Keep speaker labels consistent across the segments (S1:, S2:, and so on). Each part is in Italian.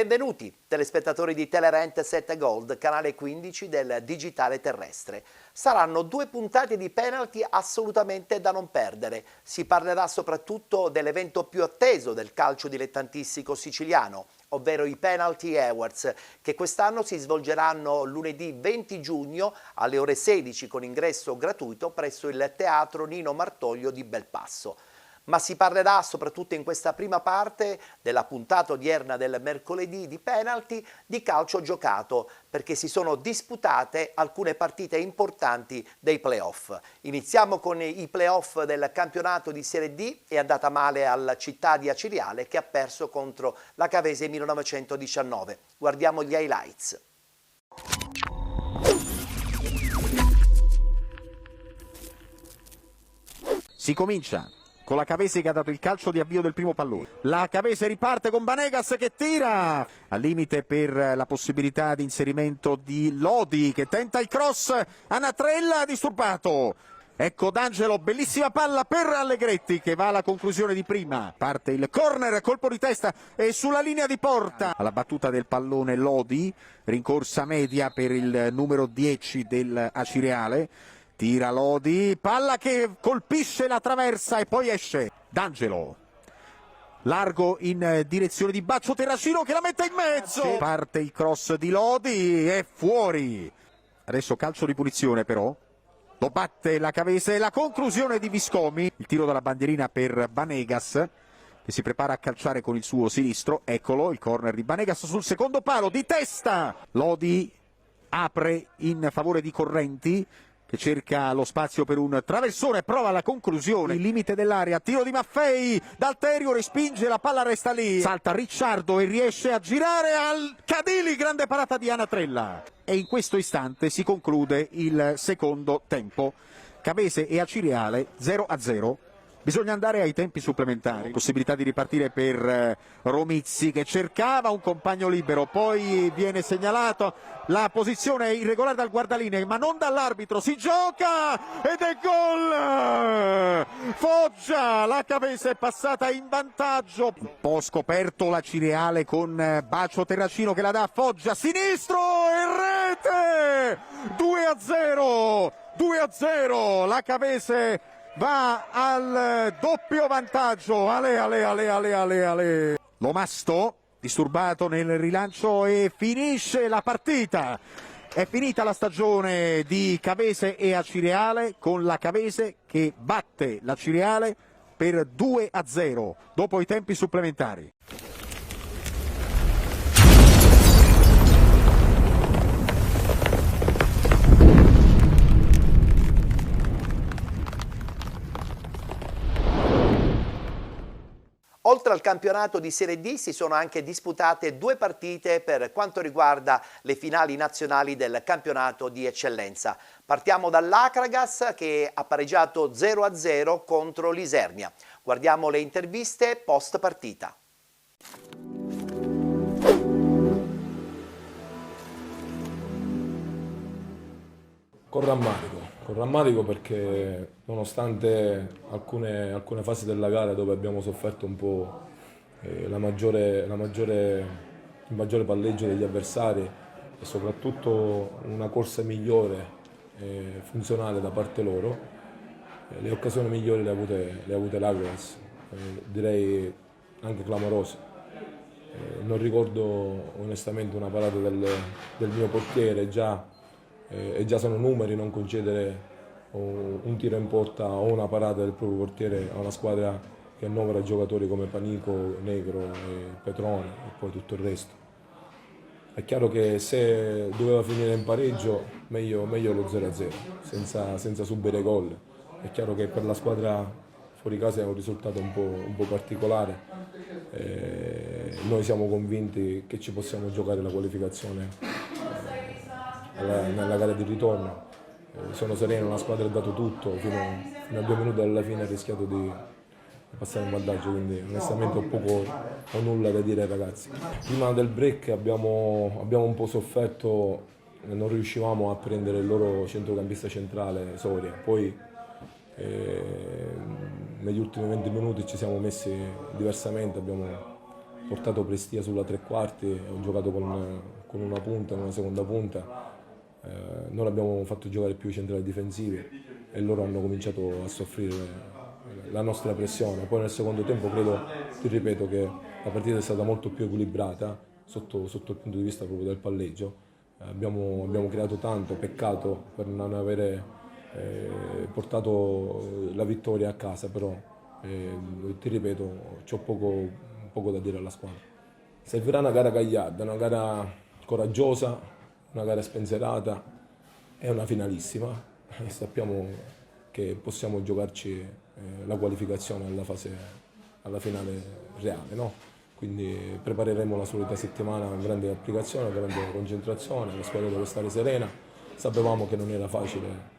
S1: Benvenuti telespettatori di Telerent 7 Gold, canale 15 del digitale terrestre. Saranno 2 puntate di penalty assolutamente da non perdere. Si parlerà soprattutto dell'evento più atteso del calcio dilettantistico siciliano, ovvero i Penalty Awards, che quest'anno si svolgeranno lunedì 20 giugno alle ore 16 con ingresso gratuito presso il Teatro Nino Martoglio di Belpasso. Ma si parlerà soprattutto in questa prima parte della puntata odierna del mercoledì di penalty di calcio giocato, perché si sono disputate alcune partite importanti dei playoff. Iniziamo con i playoff del campionato di Serie D. È andata male alla Città di Aciriale, che ha perso contro la Cavese 1919. Guardiamo gli highlights.
S2: Si comincia con la Cavese che ha dato il calcio di avvio del primo pallone. La Cavese riparte con Banegas che tira al limite per la possibilità di inserimento di Lodi che tenta il cross. Anatrella disturbato. Ecco D'Angelo, bellissima palla per Allegretti che va alla conclusione di prima. Parte il corner, colpo di testa e sulla linea di porta. Alla battuta del pallone Lodi, rincorsa media per il numero 10 del Acireale. Tira Lodi, palla che colpisce la traversa e poi esce. D'Angelo, largo in direzione di Baccio Terracino che la mette in mezzo. Parte il cross di Lodi, è fuori. Adesso calcio di punizione però. Lo batte la Cavese, la conclusione di Viscomi. Il tiro dalla bandierina per Banegas che si prepara a calciare con il suo sinistro. Eccolo, il corner di Banegas sul secondo palo, di testa. Lodi apre in favore di Correnti, che cerca lo spazio per un traversone, prova la conclusione, il limite dell'area, tiro di Maffei, D'Alterio respinge, la palla resta lì, salta Ricciardo e riesce a girare al Cadili, grande parata di Anatrella. E in questo istante si conclude il secondo tempo, Cavese e Acireale 0-0. Bisogna andare ai tempi supplementari, possibilità di ripartire per Romizzi che cercava un compagno libero, poi viene segnalato la posizione irregolare dal guardalinee ma non dall'arbitro, si gioca ed è gol! Foggia, la Cavese è passata in vantaggio, un po' scoperto la Cireale con Baccio Terracino che la dà a Foggia, sinistro e rete! 2-0, 2-0, la Cavese va al doppio vantaggio. Ale. Lomasto disturbato nel rilancio e finisce la partita. È finita la stagione di Cavese e Acireale con la Cavese che batte l'Acireale per 2-0 dopo i tempi supplementari.
S1: Oltre al campionato di Serie D si sono anche disputate 2 partite per quanto riguarda le finali nazionali del campionato di eccellenza. Partiamo dall'Acragas che ha pareggiato 0-0 contro l'Isernia. Guardiamo le interviste post partita.
S3: Con rammarico perché nonostante alcune fasi della gara dove abbiamo sofferto un po' il maggiore palleggio degli avversari e soprattutto una corsa migliore e funzionale da parte loro, le occasioni migliori le ha avute l'Agras, direi anche clamorose. Non ricordo onestamente una parata del mio portiere, e già sono numeri non concedere un tiro in porta o una parata del proprio portiere a una squadra che annovera giocatori come Panico, Negro, Petrone e poi tutto il resto. È chiaro che se doveva finire in pareggio meglio lo 0-0 senza subire gol. È chiaro che per la squadra fuori casa è un risultato un po' particolare. Noi siamo convinti che ci possiamo giocare la qualificazione nella gara di ritorno. Sono sereno, la squadra ha dato tutto, fino a 2 minuti alla fine ha rischiato di passare in vantaggio, quindi onestamente ho poco o nulla da dire ai ragazzi. Prima del break abbiamo un po' sofferto, non riuscivamo a prendere il loro centrocampista centrale Soria, poi negli ultimi 20 minuti ci siamo messi diversamente, abbiamo portato Prestia sulla tre quarti, ho giocato con una punta, una seconda punta, non abbiamo fatto giocare più i centrali difensivi e loro hanno cominciato a soffrire la nostra pressione. Poi nel secondo tempo ti ripeto che la partita è stata molto più equilibrata sotto il punto di vista proprio del palleggio. Abbiamo creato tanto, peccato per non avere portato la vittoria a casa, però ti ripeto, c'ho poco da dire alla squadra. Servirà una gara gagliarda, una gara coraggiosa, una gara spensierata e una finalissima. E sappiamo che possiamo giocarci la qualificazione alla finale reale, no? Quindi prepareremo la solita settimana con grande applicazione, grande concentrazione, la squadra deve stare serena. Sapevamo che non era facile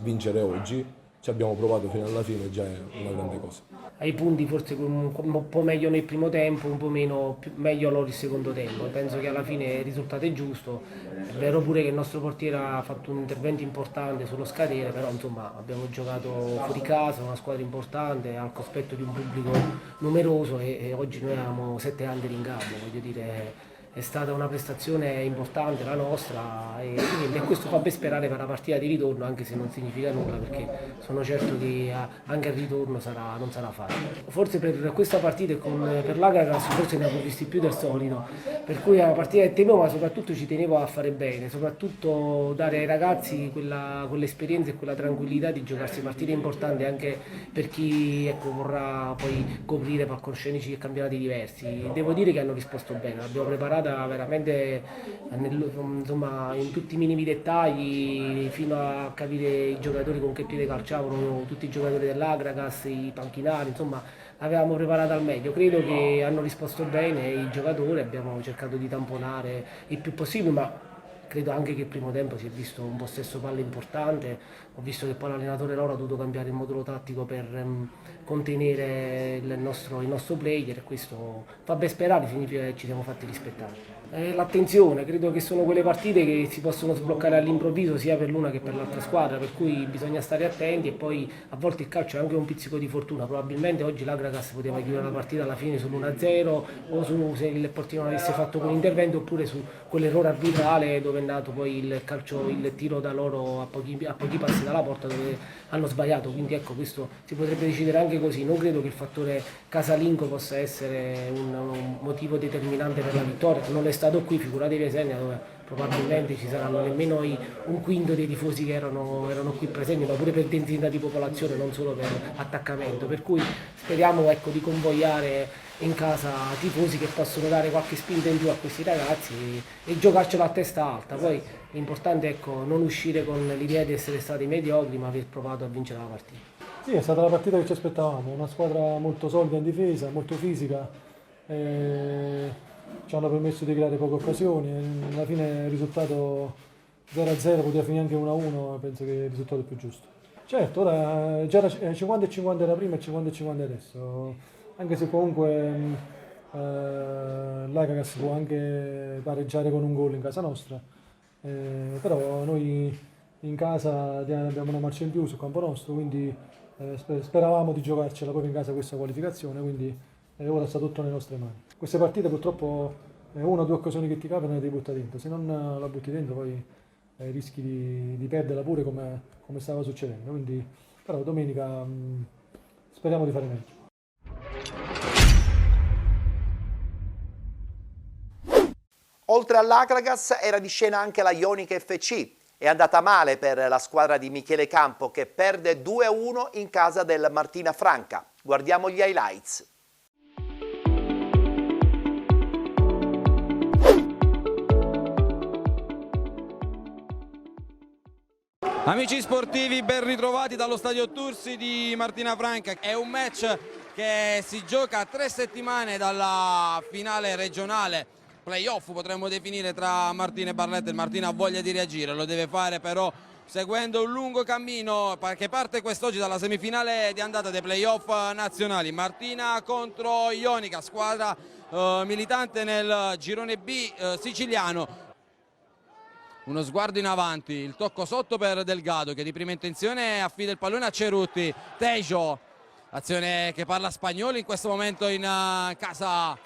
S3: vincere oggi, ci abbiamo provato fino alla fine, già è una grande cosa.
S4: Ai punti forse un po' meglio nel primo tempo, un po' meno meglio loro il secondo tempo. Penso che alla fine il risultato è giusto. È vero pure che il nostro portiere ha fatto un intervento importante sullo scadere, però insomma abbiamo giocato fuori casa, una squadra importante, al cospetto di un pubblico numeroso e oggi noi avevamo 7 under in campo, voglio dire. È stata una prestazione importante la nostra e questo fa ben sperare per la partita di ritorno, anche se non significa nulla, perché sono certo che anche al ritorno non sarà facile. Forse per questa partita e per l'Agragas forse ne avevo visti più del solito, per cui è una partita che temevo, ma soprattutto ci tenevo a fare bene, soprattutto dare ai ragazzi quell'esperienza e quella tranquillità di giocarsi partite importanti anche per chi vorrà poi coprire palcoscenici e campionati diversi. Devo dire che hanno risposto bene, l'abbiamo preparata veramente insomma, in tutti i minimi dettagli, fino a capire i giocatori con che piede calciavano, tutti i giocatori dell'Agragas, i panchinari, insomma l'avevamo preparata al meglio. Credo che hanno risposto bene i giocatori, abbiamo cercato di tamponare il più possibile, ma credo anche che il primo tempo si è visto un possesso palle importante. Ho visto che poi l'allenatore loro ha dovuto cambiare il modulo tattico per contenere il nostro player, e questo fa ben sperare, significa che ci siamo fatti rispettare. L'attenzione, credo che sono quelle partite che si possono sbloccare all'improvviso sia per l'una che per l'altra squadra, per cui bisogna stare attenti, e poi a volte il calcio è anche un pizzico di fortuna. Probabilmente oggi l'Agragas poteva chiudere la partita alla fine sull'1-0 o se il portiere non avesse fatto quell'intervento, oppure su quell'errore arbitrale dove è andato poi il tiro da loro a pochi passi dalla porta, dove hanno sbagliato. Quindi ecco, questo si potrebbe decidere anche così. Non credo che il fattore casalingo possa essere un motivo determinante per la vittoria, non è stato qui, figuratevi a Isernia, dove probabilmente ci saranno nemmeno un quinto dei tifosi che erano qui presenti, ma pure per densità di popolazione, non solo per attaccamento, per cui speriamo di convogliare in casa tifosi che possono dare qualche spinta in più a questi ragazzi e giocarcela a testa alta. Poi l'importante è non uscire con l'idea di essere stati mediocri, ma aver provato a vincere la partita.
S5: Sì, è stata la partita che ci aspettavamo, una squadra molto solida in difesa, molto fisica, ci hanno permesso di creare poche occasioni, alla fine il risultato 0-0 poteva finire anche 1-1, penso che il risultato è più giusto. Certo, ora già 50-50 era prima e 50-50 adesso, anche se comunque l'Agragas può anche pareggiare con un gol in casa nostra, però noi in casa abbiamo una marcia in più sul campo nostro, quindi speravamo di giocarcela proprio in casa questa qualificazione, quindi ora sta tutto nelle nostre mani. Queste partite purtroppo una o due occasioni che ti capitano le devi buttare dentro, se non la butti dentro poi rischi di perderla pure come stava succedendo, quindi però domenica speriamo di fare meglio.
S1: Oltre all'Agragas era di scena anche la Ionica FC. È andata male per la squadra di Michele Campo, che perde 2-1 in casa del Martina Franca. Guardiamo gli highlights.
S6: Amici sportivi, ben ritrovati dallo stadio Tursi di Martina Franca. È un match che si gioca a 3 settimane dalla finale regionale, playoff potremmo definire, tra Martina e Barletta. Il Martina ha voglia di reagire, lo deve fare però seguendo un lungo cammino che parte quest'oggi dalla semifinale di andata dei playoff nazionali. Martina contro Ionica, squadra militante nel girone B siciliano. Uno sguardo in avanti, il tocco sotto per Delgado, che di prima intenzione affida il pallone a Cerutti. Tejo azione che parla spagnolo in questo momento in casa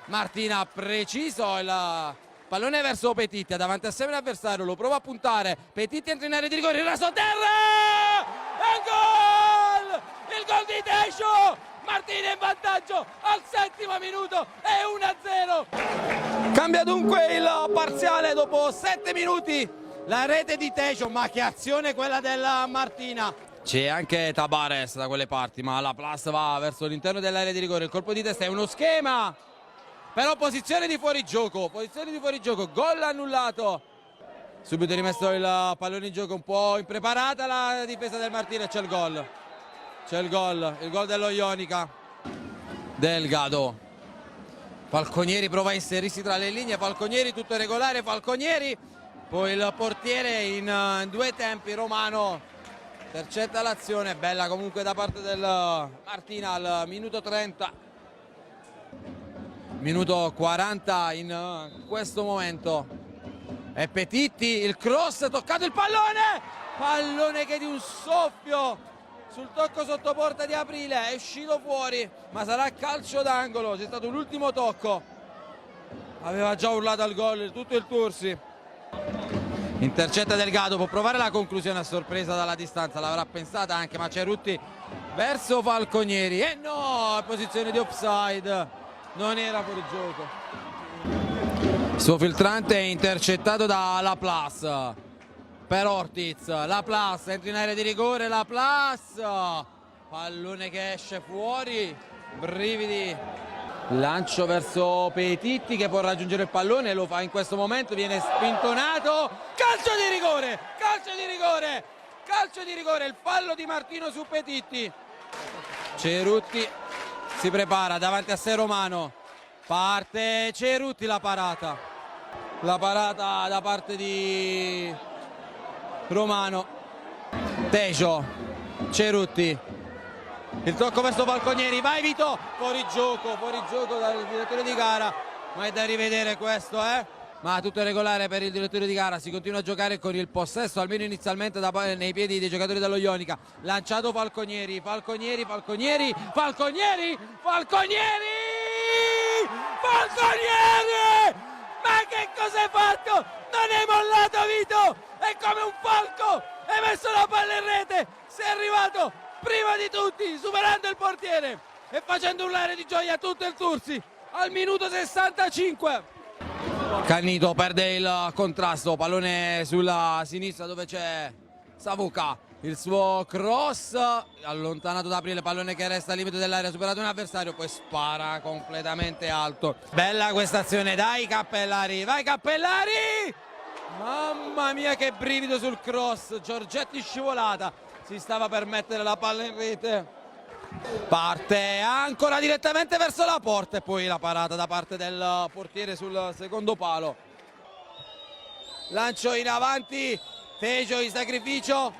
S6: Martina, preciso il pallone verso Petitti, davanti a sé l'avversario, lo prova a puntare, Petitti entra in area di rigore, il raso terra e gol! Il gol di Tejo! Martina in vantaggio al 7° minuto e 1-0. Cambia dunque il parziale dopo 7 minuti, la rete di Tejo, ma che azione quella della Martina. C'è anche Tabares da quelle parti, ma la Plus va verso l'interno dell'area di rigore, il colpo di testa è uno schema, però posizione di fuorigioco, gol annullato. Subito rimesso il pallone in gioco, un po' impreparata la difesa del Martina e c'è il gol. Il gol dello Ionica. Delgado. Falconieri prova a inserirsi tra le linee, Falconieri tutto regolare, Falconieri. Poi il portiere in 2 tempi, Romano, intercetta l'azione, bella comunque da parte del Martina al minuto 30. Minuto 40 in questo momento. E Petitti, il cross, toccato il pallone che di un soffio sul tocco sotto porta di Aprile è uscito fuori, ma sarà calcio d'angolo, c'è stato l'ultimo tocco, aveva già urlato al gol tutto il Tursi. Intercetta Delgado, può provare la conclusione a sorpresa dalla distanza, l'avrà pensata anche, ma Cerutti verso Falconieri e no, posizione di offside, non era fuori gioco. Suo filtrante è intercettato da Laplace per Ortiz, Laplace entra in area di rigore, Laplace, pallone che esce fuori, brividi, lancio verso Petitti che può raggiungere il pallone, lo fa in questo momento, viene spintonato, calcio di rigore, il fallo di Martino su Petitti. Cerutti si prepara davanti a sé Romano, parte Cerutti, la parata da parte di Romano, Tejo, Cerutti, il tocco verso Falconieri, vai Vito, fuori gioco dal direttore di gara, ma è da rivedere questo, ma tutto è regolare per il direttore di gara, si continua a giocare con il possesso, almeno inizialmente nei piedi dei giocatori dello Ionica, lanciato Falconieri, ma che cosa hai fatto? Non hai mollato Vito, è come un falco, hai messo la palla in rete, sei arrivato prima di tutti, superando il portiere e facendo urlare di gioia tutto il Tursi al minuto 65. Cannito perde il contrasto, pallone sulla sinistra dove c'è Savuka, il suo cross allontanato da Aprile, pallone che resta al limite dell'area, superato un avversario, poi spara completamente alto. Bella questa azione, dai Cappellari, vai Cappellari! Mamma mia che brivido sul cross, Giorgetti scivolata, si stava per mettere la palla in rete, parte ancora direttamente verso la porta e poi la parata da parte del portiere sul secondo palo. Lancio in avanti, Tejo in sacrificio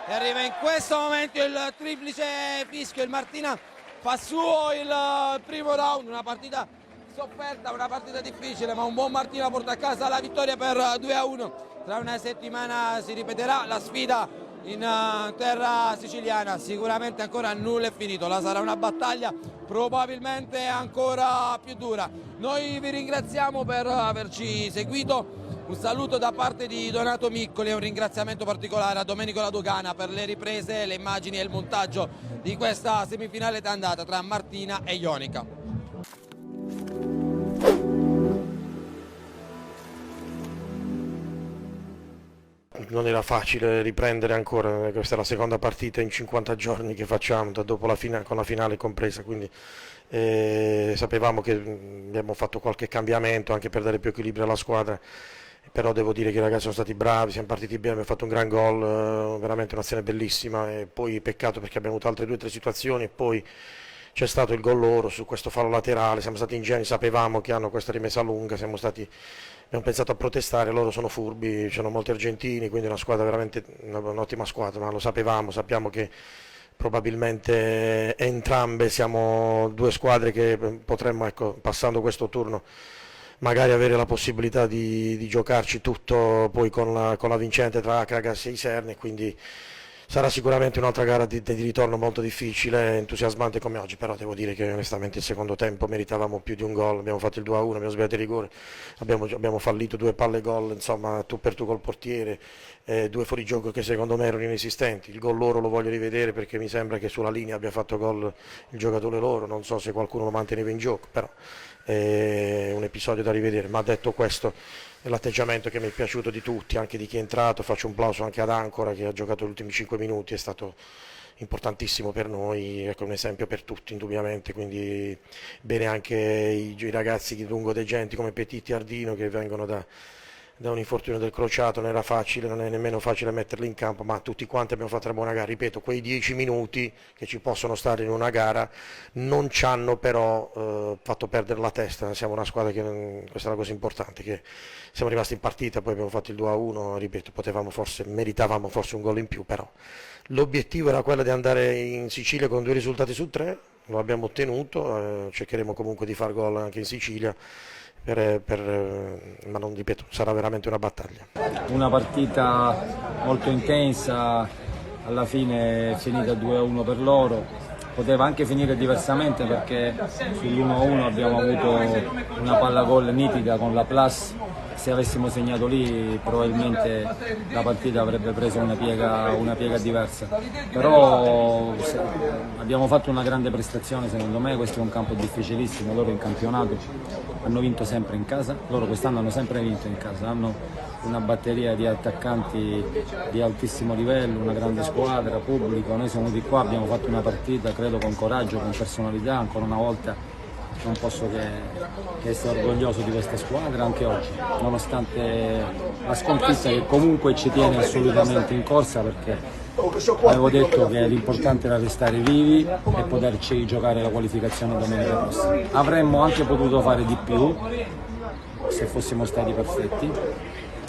S6: e arriva in questo momento il triplice fischio, il Martina fa suo il primo round, una partita sofferta, una partita difficile, ma un buon Martina porta a casa la vittoria per 2-1. Tra una settimana si ripeterà la sfida in terra siciliana, sicuramente ancora nulla è finito, la sarà una battaglia probabilmente ancora più dura. Noi vi ringraziamo per averci seguito, un saluto da parte di Donato Miccoli e un ringraziamento particolare a Domenico Ladogana per le riprese, le immagini e il montaggio di questa semifinale d'andata tra Martina e Ionica.
S7: Non era facile riprendere ancora, questa è la seconda partita in 50 giorni che facciamo, dopo con la finale compresa, quindi sapevamo che abbiamo fatto qualche cambiamento anche per dare più equilibrio alla squadra, però devo dire che i ragazzi sono stati bravi, siamo partiti bene, abbiamo fatto un gran gol, veramente un'azione bellissima, e poi peccato perché abbiamo avuto altre 2 o 3 situazioni e poi c'è stato il gol loro su questo fallo laterale, siamo stati ingenui, sapevamo che hanno questa rimessa lunga, abbiamo pensato a protestare, loro sono furbi, sono molti argentini, quindi è una squadra veramente, un'ottima squadra, ma lo sappiamo che probabilmente entrambe siamo 2 squadre che potremmo, ecco, passando questo turno, magari avere la possibilità di giocarci tutto poi con la vincente tra Kragas e Isernia, quindi Sarà sicuramente un'altra gara di ritorno molto difficile, entusiasmante come oggi, però devo dire che onestamente il secondo tempo meritavamo più di un gol, abbiamo fatto il 2-1, abbiamo sbagliato il rigore, abbiamo fallito 2 palle gol, insomma tu per tu col portiere, 2 fuorigioco che secondo me erano inesistenti, il gol loro lo voglio rivedere perché mi sembra che sulla linea abbia fatto gol il giocatore loro, non so se qualcuno lo manteneva in gioco, però è un episodio da rivedere, ma detto questo è l'atteggiamento che mi è piaciuto di tutti, anche di chi è entrato, faccio un plauso anche ad Ancora che ha giocato gli ultimi 5 minuti, è stato importantissimo per noi, ecco, un esempio per tutti indubbiamente, quindi bene anche i ragazzi di Lungo De Genti come Petitti e Ardino che vengono da un infortunio del crociato, non era facile, non è nemmeno facile metterli in campo, ma tutti quanti abbiamo fatto una buona gara, ripeto, quei 10 minuti che ci possono stare in una gara non ci hanno però fatto perdere la testa, siamo una squadra che, questa è la cosa importante, che siamo rimasti in partita, poi abbiamo fatto il 2-1, ripeto, meritavamo forse un gol in più, però l'obiettivo era quello di andare in Sicilia con 2 risultati su 3, lo abbiamo ottenuto, cercheremo comunque di far gol anche in Sicilia, ma non ripeto, sarà veramente una battaglia.
S8: Una partita molto intensa, alla fine è finita 2-1 per loro, poteva anche finire diversamente perché sull'1-1 abbiamo avuto una palla gol nitida con la Plus, se avessimo segnato lì probabilmente la partita avrebbe preso una piega diversa, però abbiamo fatto una grande prestazione secondo me, questo è un campo difficilissimo, loro in campionato hanno vinto sempre in casa, loro quest'anno hanno sempre vinto in casa, hanno una batteria di attaccanti di altissimo livello, una grande squadra, pubblico, noi siamo venuti qua, abbiamo fatto una partita credo con coraggio, con personalità, ancora una volta non posso che essere orgoglioso di questa squadra anche oggi, nonostante la sconfitta che comunque ci tiene assolutamente in corsa perché avevo detto che l'importante era restare vivi e poterci giocare la qualificazione domenica prossima. Avremmo anche potuto fare di più se fossimo stati perfetti.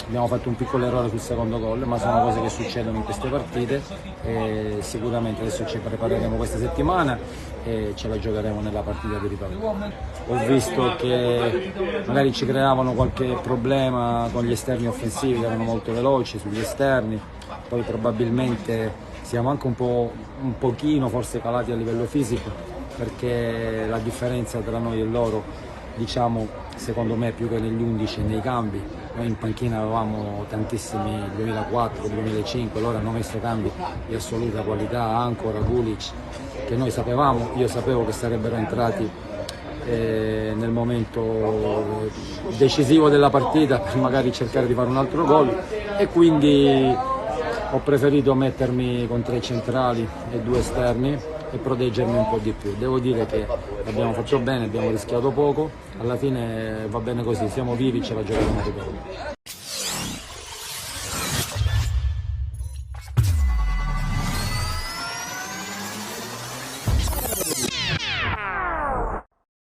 S8: Abbiamo fatto un piccolo errore sul secondo gol, ma sono cose che succedono in queste partite e sicuramente adesso ci prepareremo questa settimana e ce la giocheremo nella partita di ritorno. Ho visto che magari ci creavano qualche problema con gli esterni offensivi che erano molto veloci sugli esterni, poi probabilmente siamo anche un pochino forse calati a livello fisico perché la differenza tra noi e loro, diciamo, secondo me più che negli 11 e nei cambi, noi in panchina avevamo tantissimi 2004, 2005, loro hanno messo cambi di assoluta qualità, Ancora, Gulic, che noi sapevamo, io sapevo che sarebbero entrati nel momento decisivo della partita per magari cercare di fare un altro gol e quindi ho preferito mettermi con 3 centrali e 2 esterni e proteggermi un po' di più. Devo dire che abbiamo fatto bene, abbiamo rischiato poco, alla fine va bene così, siamo vivi, ce la giocheremo a ritorno.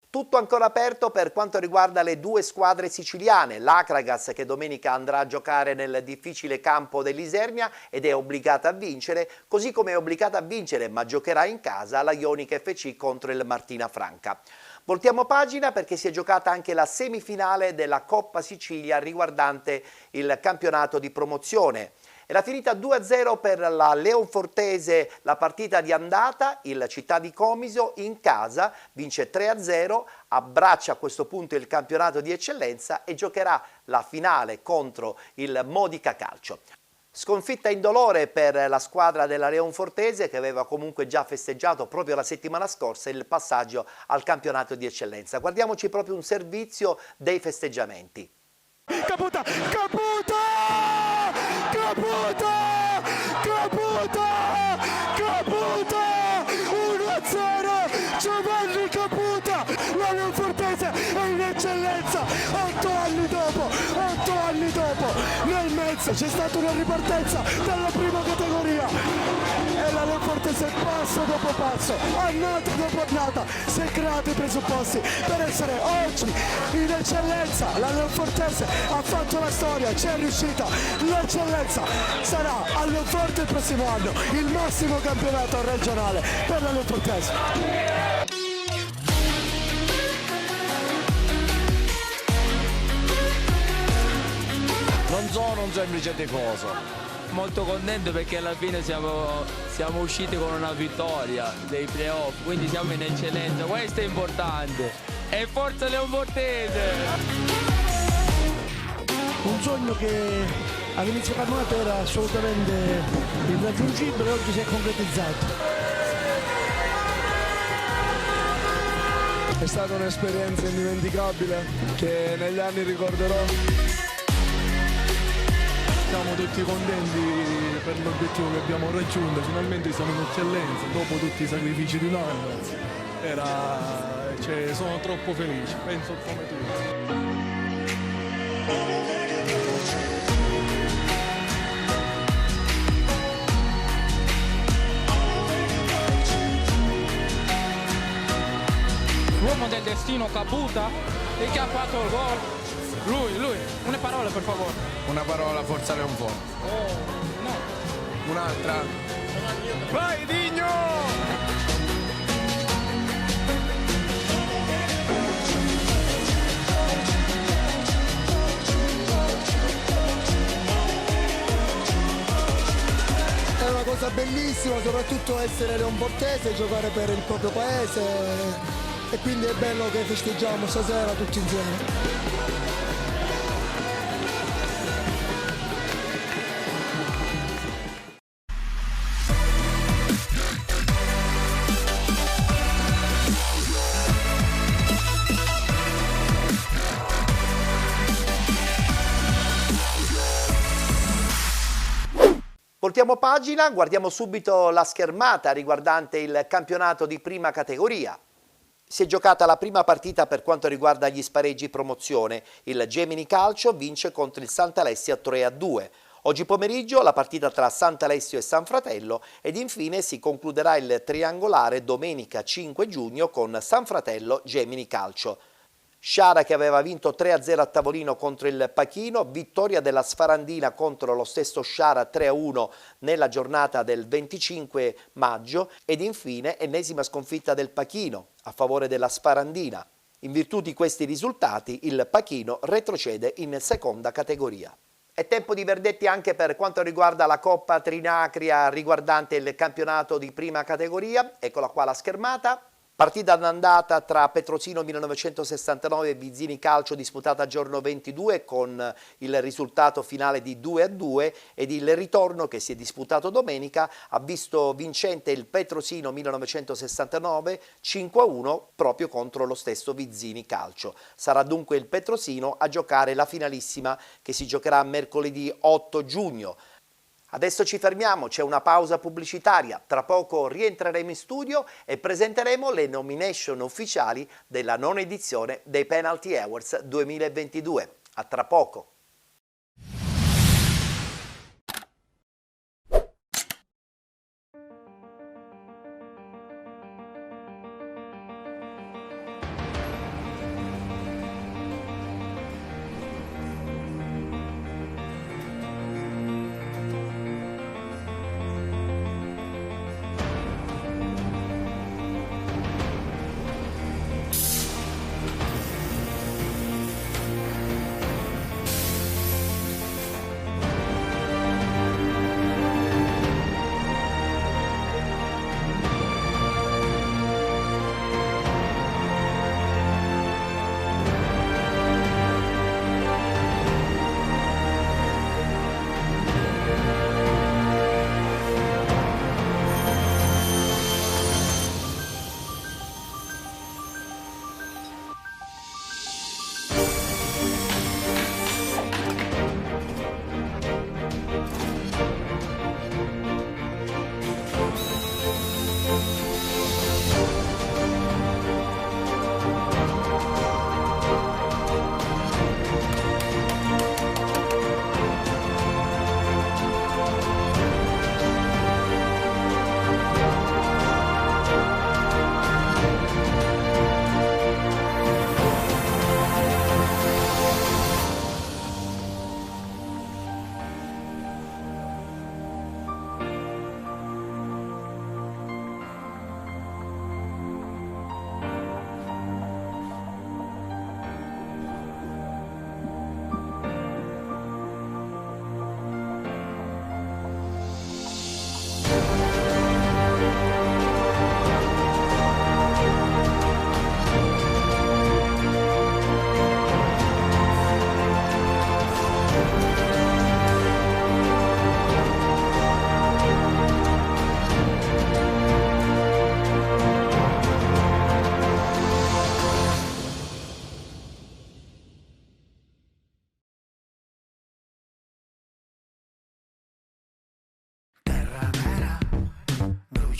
S1: Tutto ancora aperto per quanto riguarda le 2 squadre siciliane, l'Akragas che domenica andrà a giocare nel difficile campo dell'Isernia ed è obbligata a vincere, così come è obbligata a vincere ma giocherà in casa la Ionica FC contro il Martina Franca. Voltiamo pagina perché si è giocata anche la semifinale della Coppa Sicilia riguardante il campionato di promozione. Era finita 2-0 per la Leonfortese la partita di andata, il Città di Comiso in casa vince 3-0, abbraccia a questo punto il campionato di eccellenza e giocherà la finale contro il Modica Calcio. Sconfitta indolore per la squadra della Leonfortese che aveva comunque già festeggiato proprio la settimana scorsa il passaggio al campionato di eccellenza. Guardiamoci proprio un servizio dei festeggiamenti.
S9: Caputa! Caputa! Caputa! Caputa! Caputa! 1-0! Giovanni Caputa! La Leonfortese è in eccellenza! 8 anni dopo! Nel mezzo c'è stata una ripartenza dalla prima categoria e la Leonfortese passo dopo passo, annata dopo annata, si è creato i presupposti per essere oggi in eccellenza. La Leonfortese ha fatto la storia, ci è riuscita, l'eccellenza sarà a Leonforte il prossimo anno, il massimo campionato regionale per la Leonfortese.
S10: Non sono un semplice tifoso, molto contento perché alla fine siamo usciti con una vittoria dei playoff, quindi siamo in eccellenza, questo è importante. E forza Leonfortese!
S9: Un sogno che all'inizio campionato era assolutamente irraggiungibile, oggi si è concretizzato.
S11: È stata un'esperienza indimenticabile che negli anni ricorderò.
S5: Siamo tutti contenti per l'obiettivo che abbiamo raggiunto, finalmente siamo in eccellenza dopo tutti i sacrifici di un anno. Sono troppo felice, penso come tutti.
S10: L'uomo del destino Caputa e che ha fatto il gol. Lui, una parola per favore.
S11: Una parola, forza Leonforte.
S10: No.
S11: Un'altra. Vai Digno!
S9: È una cosa bellissima, soprattutto essere leonfortese, giocare per il proprio paese e quindi è bello che festeggiamo stasera tutti insieme.
S1: Voltiamo pagina, guardiamo subito la schermata riguardante il campionato di prima categoria. Si è giocata la prima partita per quanto riguarda gli spareggi promozione. Il Gemini Calcio vince contro il Sant'Alessio 3-2. Oggi pomeriggio la partita tra Sant'Alessio e San Fratello ed infine si concluderà il triangolare domenica 5 giugno con San Fratello Gemini Calcio. Sciara che aveva vinto 3-0 a tavolino contro il Pachino, vittoria della Sfarandina contro lo stesso Sciara 3-1 nella giornata del 25 maggio ed infine ennesima sconfitta del Pachino a favore della Sfarandina. In virtù di questi risultati il Pachino retrocede in seconda categoria. È tempo di verdetti anche per quanto riguarda la Coppa Trinacria riguardante il campionato di prima categoria, eccola qua la schermata. Partita d'andata tra Petrosino 1969 e Vizzini Calcio disputata giorno 22 con il risultato finale di 2-2 ed il ritorno che si è disputato domenica ha visto vincente il Petrosino 1969 5-1 proprio contro lo stesso Vizzini Calcio. Sarà dunque il Petrosino a giocare la finalissima che si giocherà mercoledì 8 giugno. Adesso ci fermiamo, c'è una pausa pubblicitaria, tra poco rientreremo in studio e presenteremo le nomination ufficiali della nona edizione dei Penalty Awards 2022. A tra poco.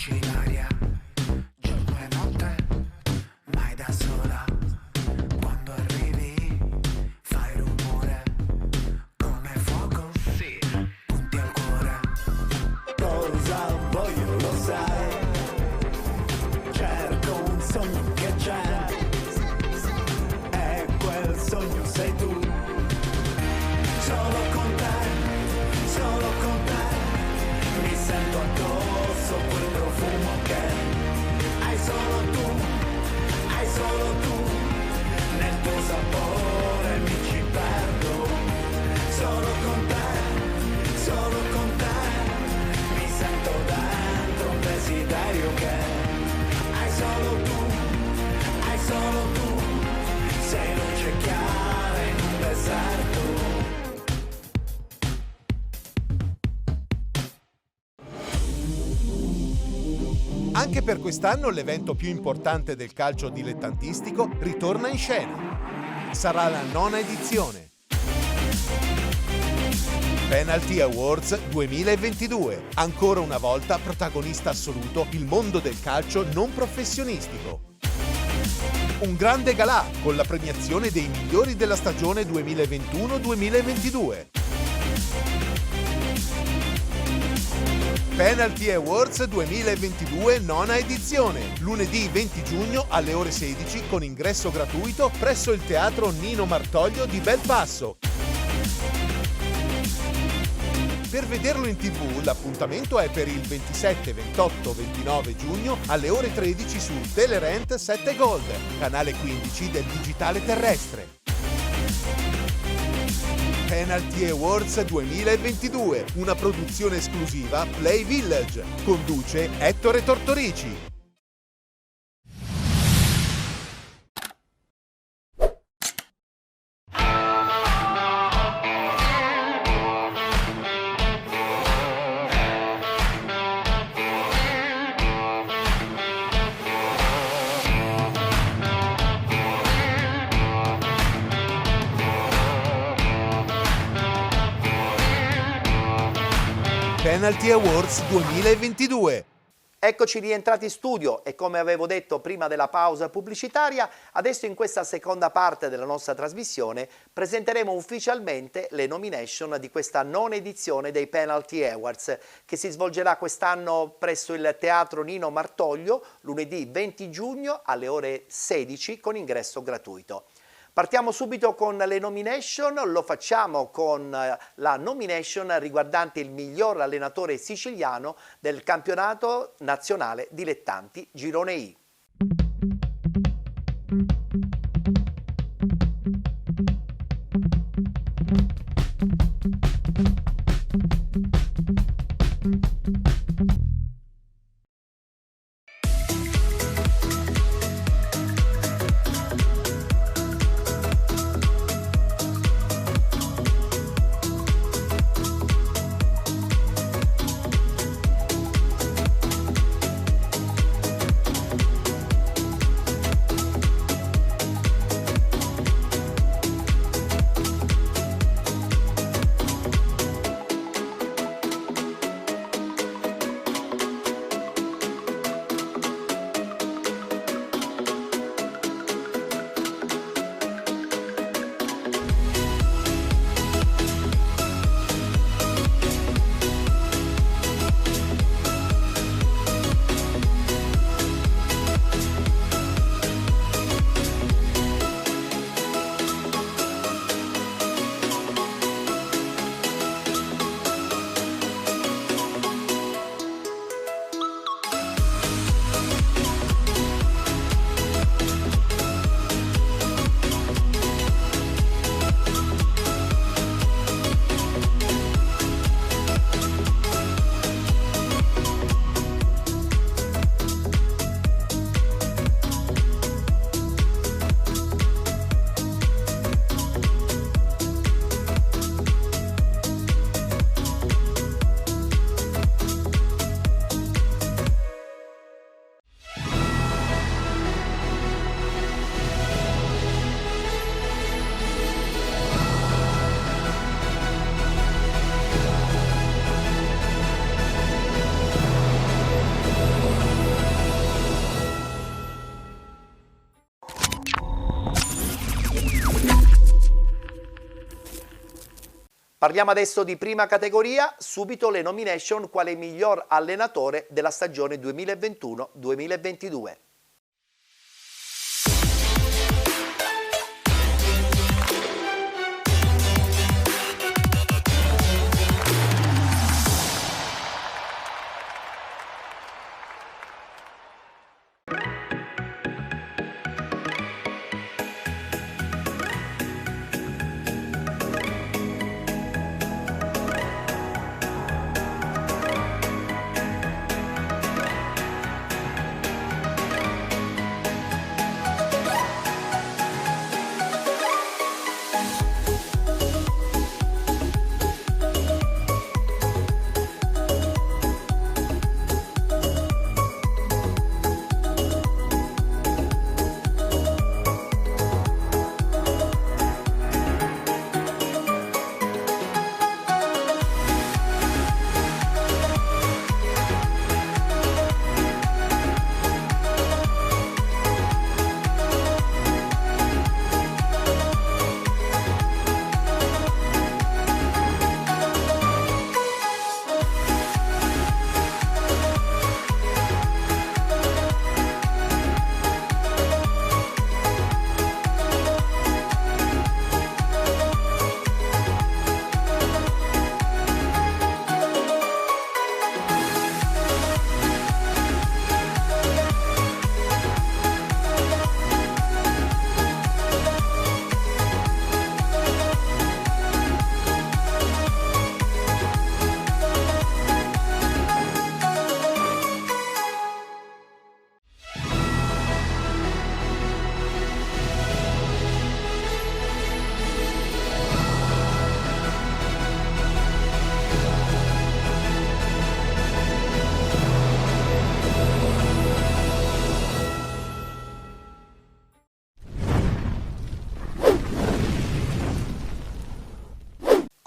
S12: bruci l'aria, giorno e notte, mai da sola. Quando arrivi fai rumore, come fuoco, sì, punti al cuore. Cosa voglio lo sai, cerco un sogno che c'è, e quel sogno sei tu. Solo con te, mi sento addosso quel profumo che hai solo tu, nel tuo sapore mi ci perdo. Solo con te, mi sento dentro un desiderio che hai solo tu, sei luce chiara in un deserto.
S13: Anche per quest'anno l'evento più importante del calcio dilettantistico ritorna in scena. Sarà la 9ª edizione. Penalty Awards 2022. Ancora una volta protagonista assoluto il mondo del calcio non professionistico. Un grande galà con la premiazione dei migliori della stagione 2021-2022. Penalty Awards 2022 9ª edizione, lunedì 20 giugno alle ore 16 con ingresso gratuito presso il Teatro Nino Martoglio di Belpasso. Per vederlo in TV l'appuntamento è per il 27, 28, 29 giugno alle ore 13 su Telerent 7 Gold, canale 15 del digitale terrestre. Penalty Awards 2022, una produzione esclusiva Play Village. Conduce Ettore Tortorici. Penalty Awards 2022.
S1: Eccoci rientrati in studio e come avevo detto prima della pausa pubblicitaria, adesso in questa seconda parte della nostra trasmissione presenteremo ufficialmente le nomination di questa 9ª edizione dei Penalty Awards che si svolgerà quest'anno presso il Teatro Nino Martoglio lunedì 20 giugno alle ore 16 con ingresso gratuito. Partiamo subito con le nomination, lo facciamo con la nomination riguardante il miglior allenatore siciliano del campionato nazionale dilettanti Girone I. Parliamo adesso di prima categoria, subito le nomination quale miglior allenatore della stagione 2021-2022.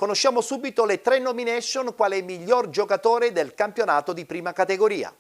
S1: Conosciamo subito le 3 nomination quale miglior giocatore del campionato di prima categoria.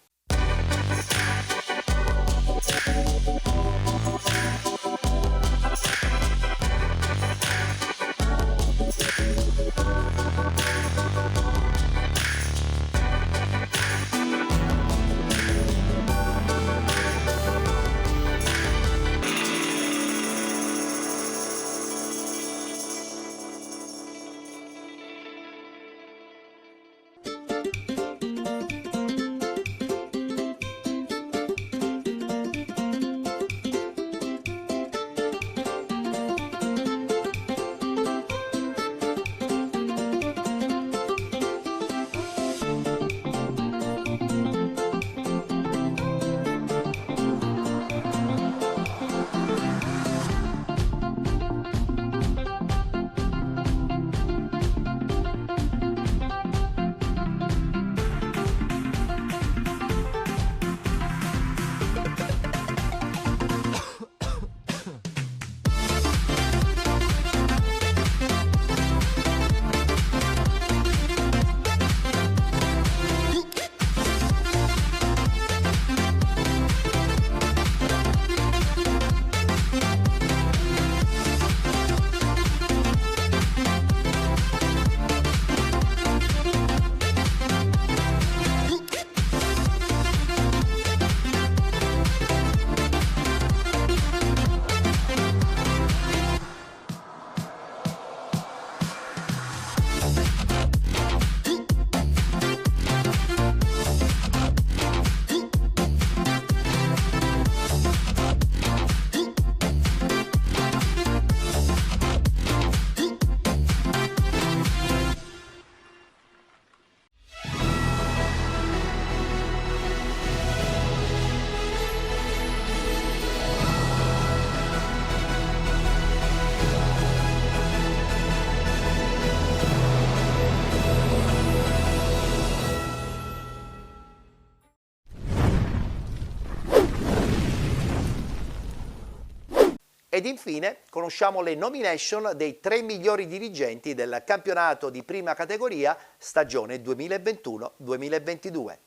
S1: Ed infine conosciamo le nomination dei 3 migliori dirigenti del campionato di prima categoria stagione 2021-2022.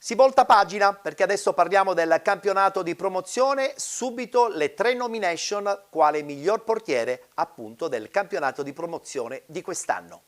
S1: Si volta pagina perché adesso parliamo del campionato di promozione, subito le 3 nomination quale miglior portiere appunto del campionato di promozione di quest'anno.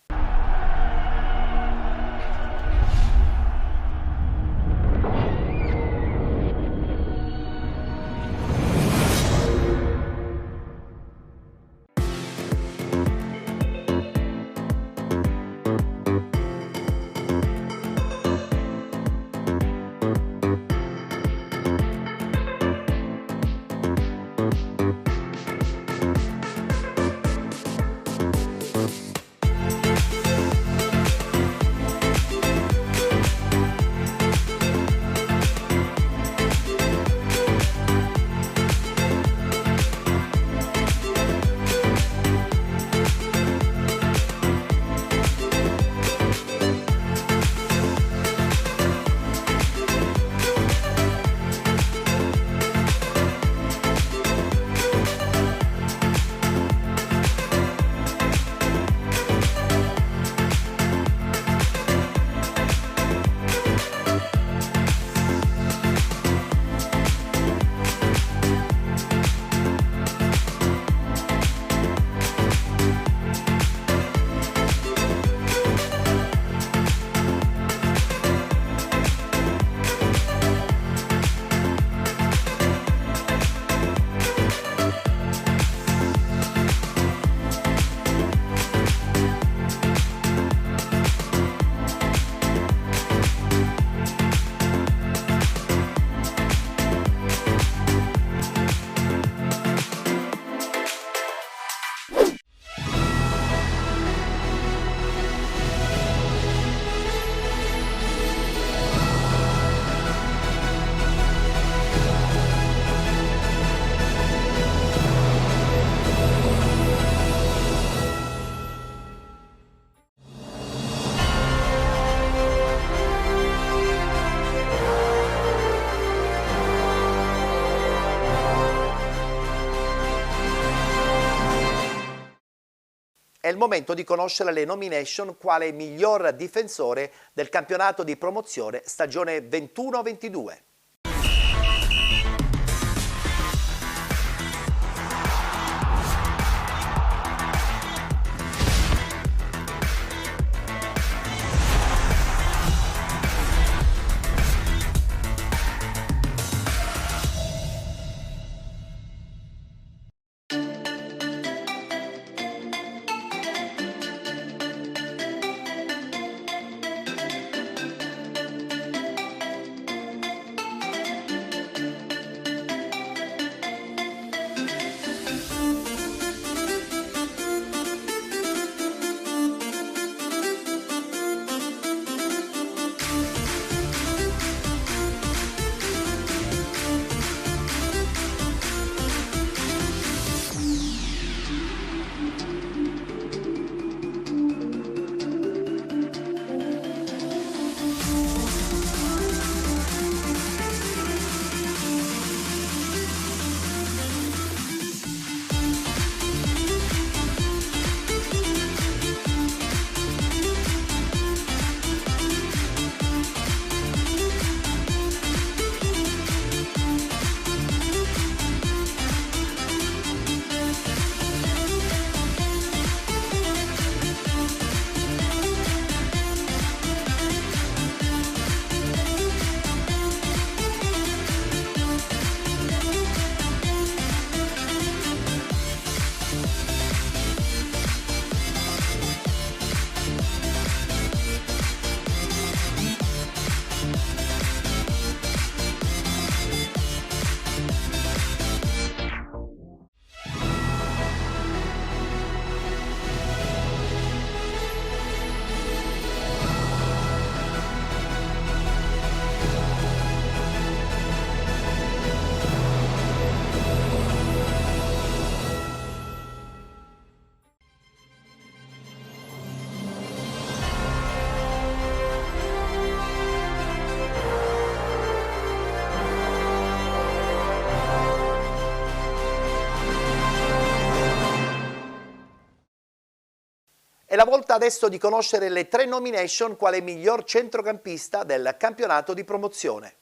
S1: È il momento di conoscere le nomination quale miglior difensore del campionato di promozione stagione 21-22. È la volta adesso di conoscere le 3 nomination quale miglior centrocampista del campionato di promozione.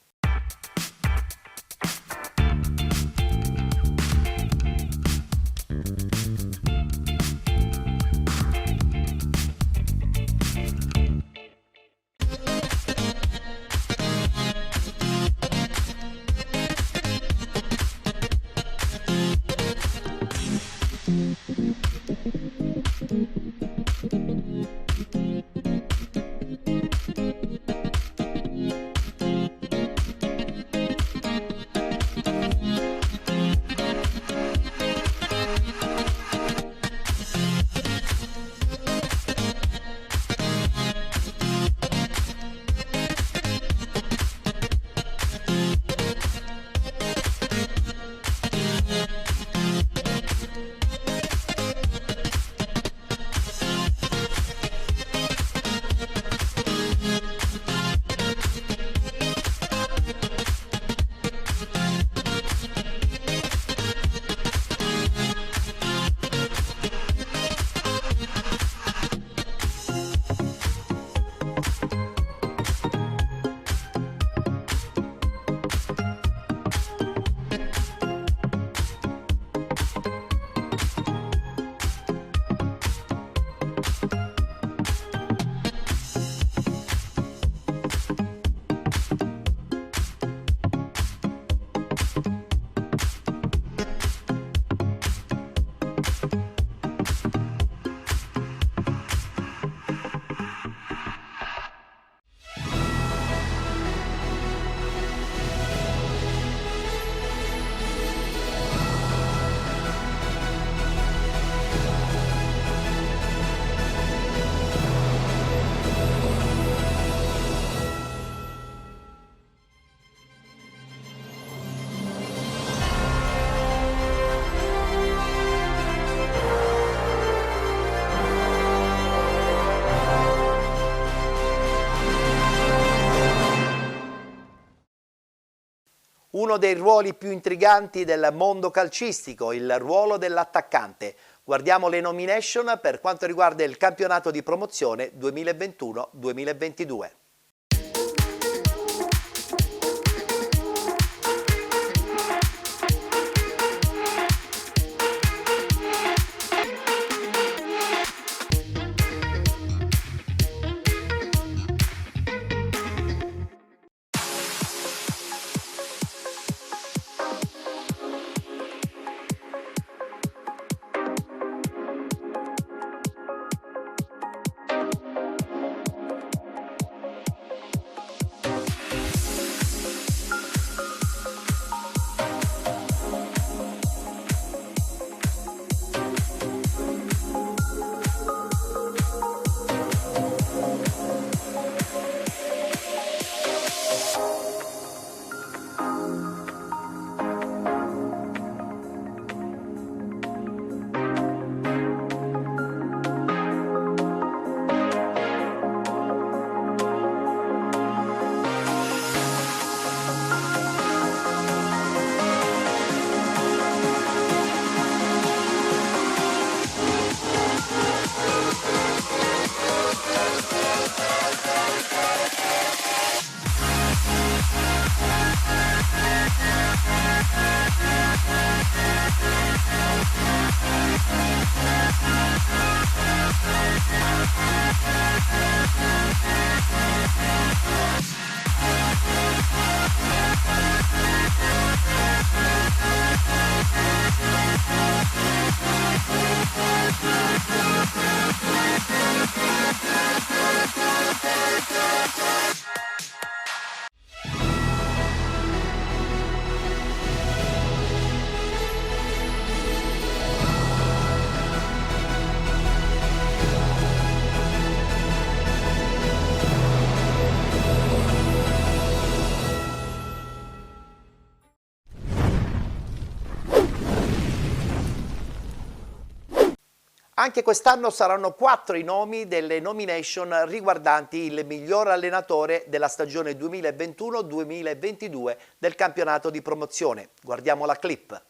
S1: Uno dei ruoli più intriganti del mondo calcistico, il ruolo dell'attaccante. Guardiamo le nomination per quanto riguarda il campionato di promozione 2021-2022. Anche quest'anno saranno 4 i nomi delle nomination riguardanti il miglior allenatore della stagione 2021-2022 del campionato di promozione. Guardiamo la clip.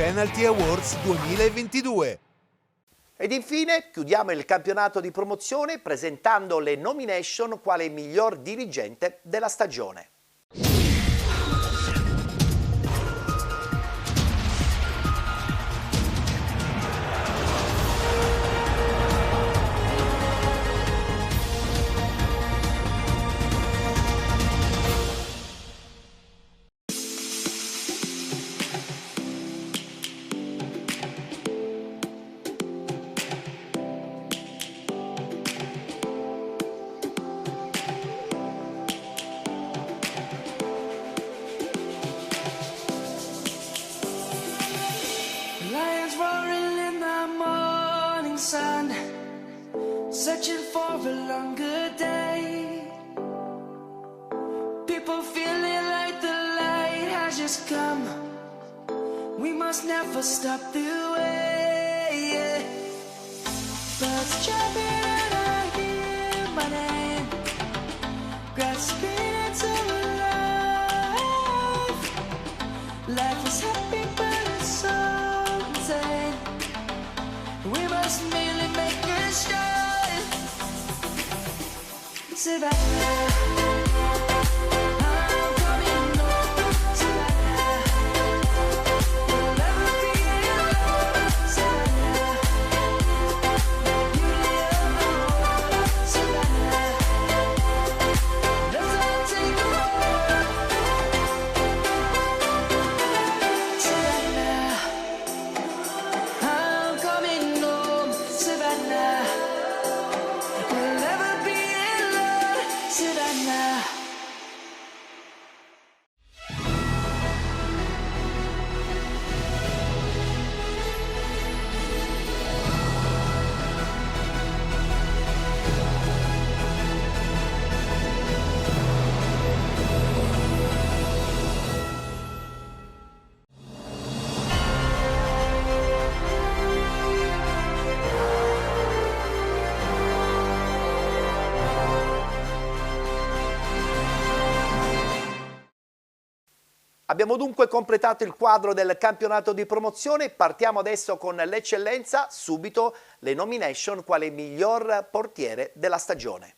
S13: Penalty Awards 2022.
S1: Ed infine chiudiamo il campionato di promozione presentando le nomination quale miglior dirigente della stagione.
S14: Lions roaring in the morning sun, searching for a longer day. People feeling like the light has just come. We must never stop the way. Birds jumping and I hear my name, grasping into life. Life is happy but it's so insane. We must merely make a start. Savannah, I'm coming home. Savannah, we'll never be alone. Savannah, beauty of the world. Savannah, let's all take a walk. Savannah, I'm coming home. Savannah, we'll never be alone. Savannah.
S1: Abbiamo dunque completato il quadro del campionato di promozione, partiamo adesso con l'eccellenza, subito le nomination quale miglior portiere della stagione.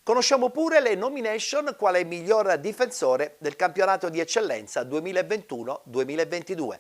S1: Conosciamo pure le nomination quale miglior difensore del campionato di eccellenza 2021-2022.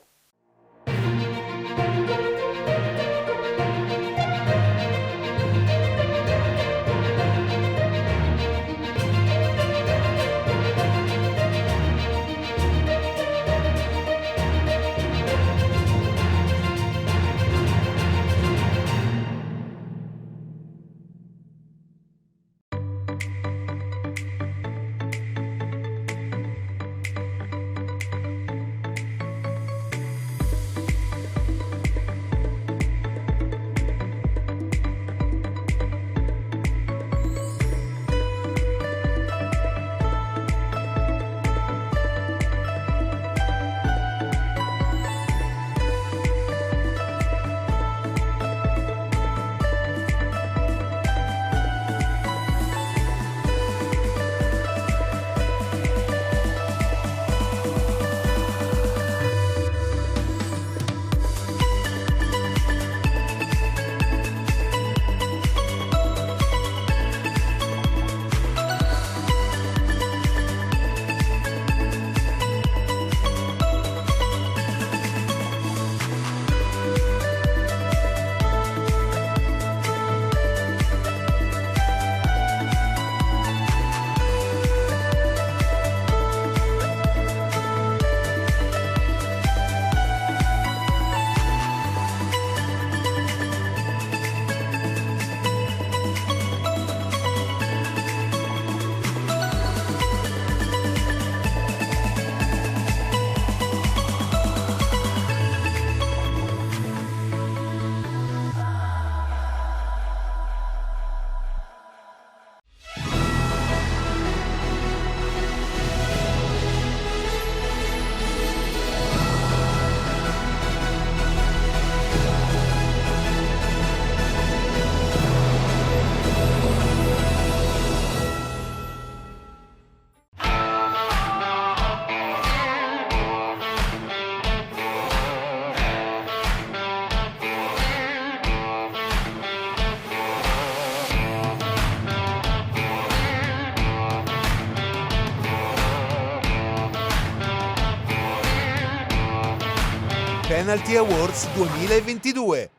S13: Penalty Awards 2022.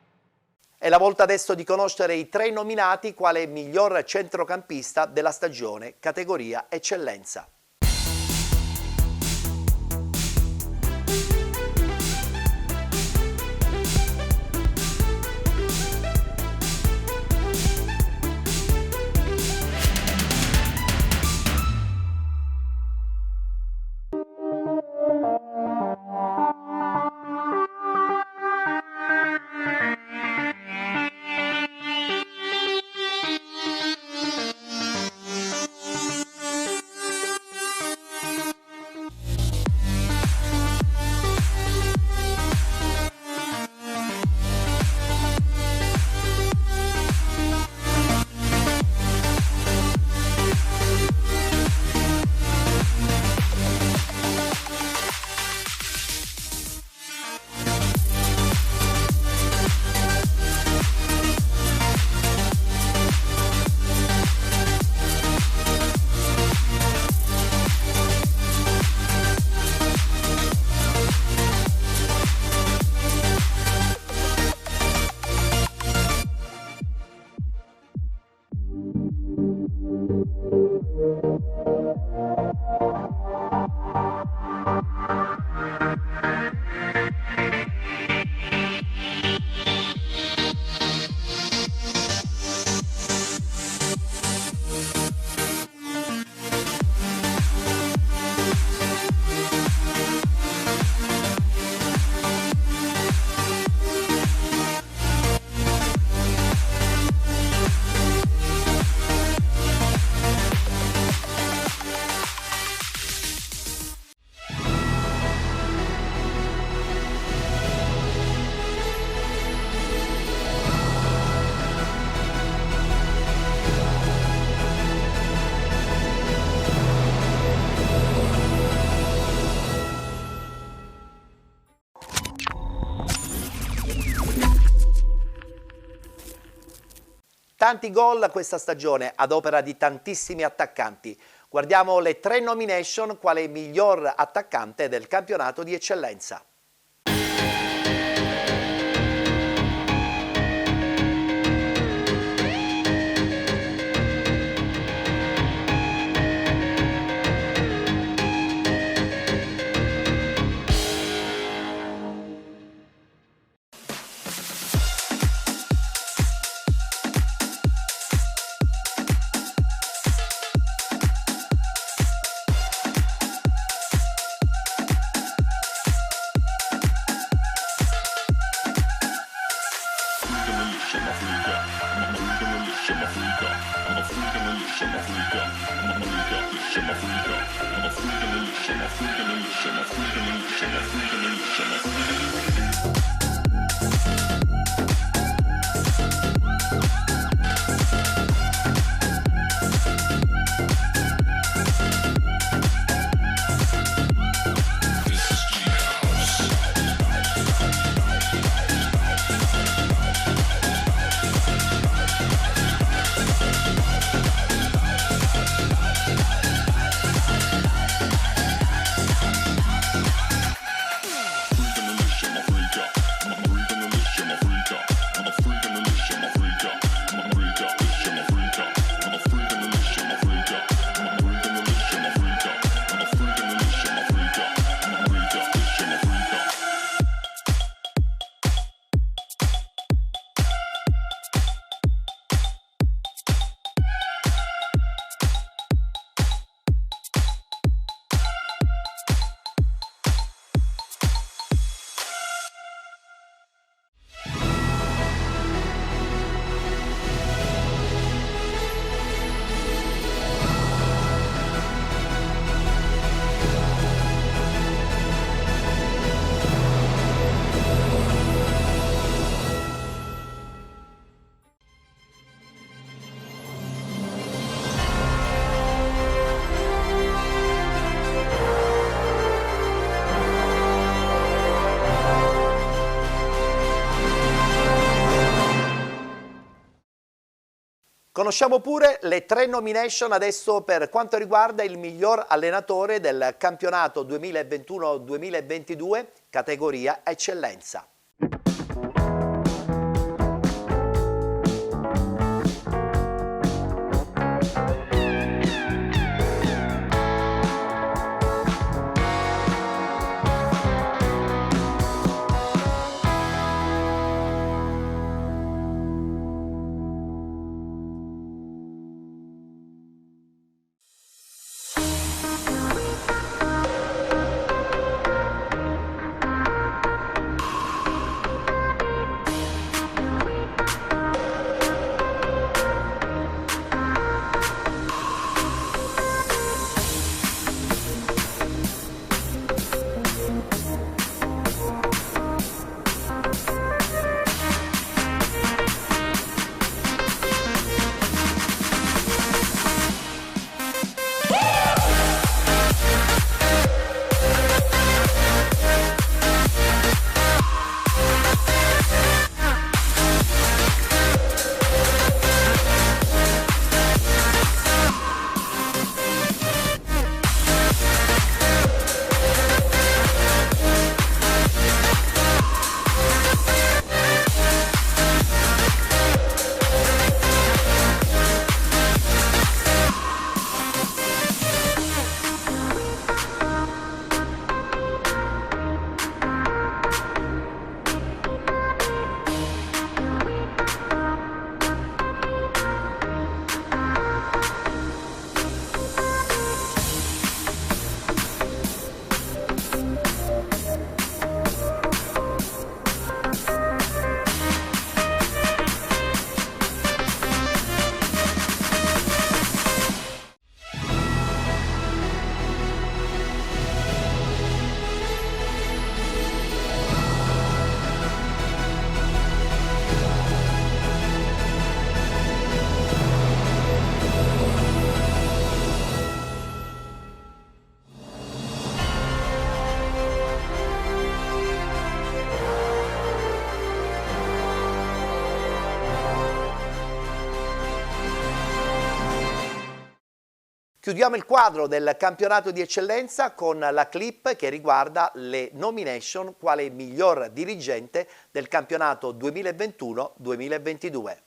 S1: È la volta adesso di conoscere i 3 nominati quale miglior centrocampista della stagione, categoria eccellenza. Tanti gol questa stagione ad opera di tantissimi attaccanti. Guardiamo le 3 nomination quale miglior attaccante del campionato di eccellenza. Conosciamo pure le 3 nomination adesso per quanto riguarda il miglior allenatore del campionato 2021-2022, categoria eccellenza. Chiudiamo il quadro del campionato di eccellenza con la clip che riguarda le nomination quale miglior dirigente del campionato 2021-2022.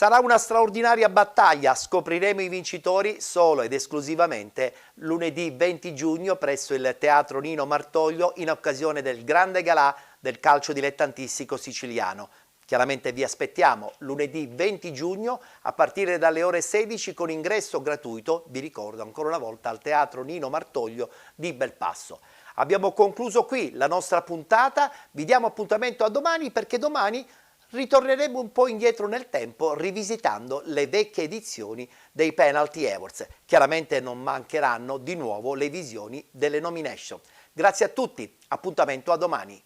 S1: Sarà una straordinaria battaglia, scopriremo i vincitori solo ed esclusivamente lunedì 20 giugno presso il Teatro Nino Martoglio in occasione del grande galà del calcio dilettantistico siciliano. Chiaramente vi aspettiamo lunedì 20 giugno a partire dalle ore 16 con ingresso gratuito, vi ricordo ancora una volta, al Teatro Nino Martoglio di Belpasso. Abbiamo concluso qui la nostra puntata, vi diamo appuntamento a domani perché domani ritorneremo un po' indietro nel tempo rivisitando le vecchie edizioni dei Penalty Awards. Chiaramente non mancheranno di nuovo le visioni delle nomination. Grazie a tutti, appuntamento a domani.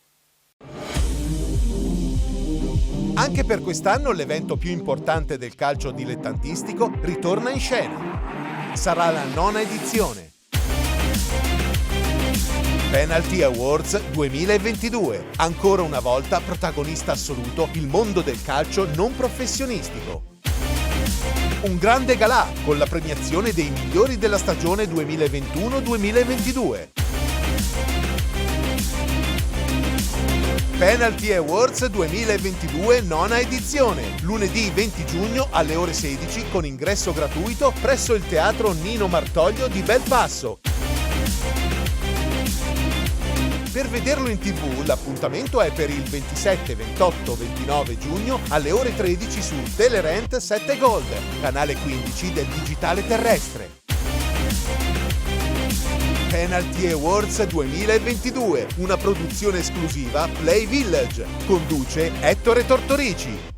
S13: Anche per quest'anno l'evento più importante del calcio dilettantistico ritorna in scena. Sarà la 9ª edizione. Penalty Awards 2022. Ancora una volta protagonista assoluto il mondo del calcio non professionistico. Un grande galà con la premiazione dei migliori della stagione 2021-2022. Penalty Awards 2022 9ª edizione, lunedì 20 giugno alle ore 16 con ingresso gratuito presso il Teatro Nino Martoglio di Belpasso. Per vederlo in TV l'appuntamento è per il 27, 28, 29 giugno alle ore 13 su Telerent 7 Gold, canale 15 del digitale terrestre. Penalty Awards 2022, una produzione esclusiva Play Village. Conduce Ettore Tortorici.